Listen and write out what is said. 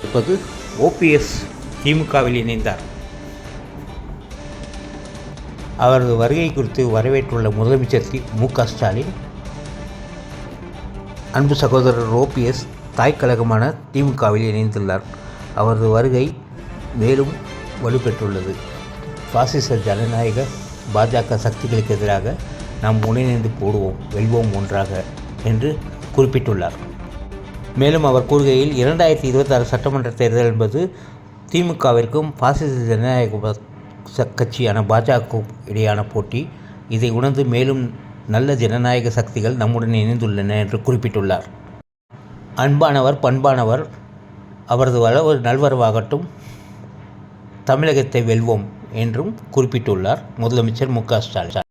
இப்போது ஓபிஎஸ் திமுகவில் இணைந்தார். அவரது வருகை குறித்து வரவேற்றுள்ள முதலமைச்சர் மு.க. ஸ்டாலின், அன்பு சகோதரர் ஓபிஎஸ் தாய்க்கழகமான திமுகவில் இணைந்துள்ளார். அவரது வருகை மேலும் வலுப்பெற்றுள்ளது. பாசிச ஜனநாயக பாஜக சக்திகளுக்கு எதிராக நாம் ஒன்றிணைந்து போடுவோம், வெல்வோம் ஒன்றாக என்று குறிப்பிட்டுள்ளார். மேலும் அவர் கூறுகையில், 2026 சட்டமன்ற தேர்தல் என்பது திமுகவிற்கும் பாசிச ஜனநாயக கட்சியான பாஜகவுக்கும் இடையான போட்டி. இதை உணர்ந்து மேலும் நல்ல ஜனநாயக சக்திகள் நம்முடன் இணைந்துள்ளன என்று குறிப்பிட்டுள்ளார். அன்பானவர், பண்பானவர், அவரது நல்வரவாகட்டும், தமிழகத்தை வெல்வோம் என்றும் குறிப்பிட்டுள்ளார் முதலமைச்சர் மு.க. ஸ்டாலின்.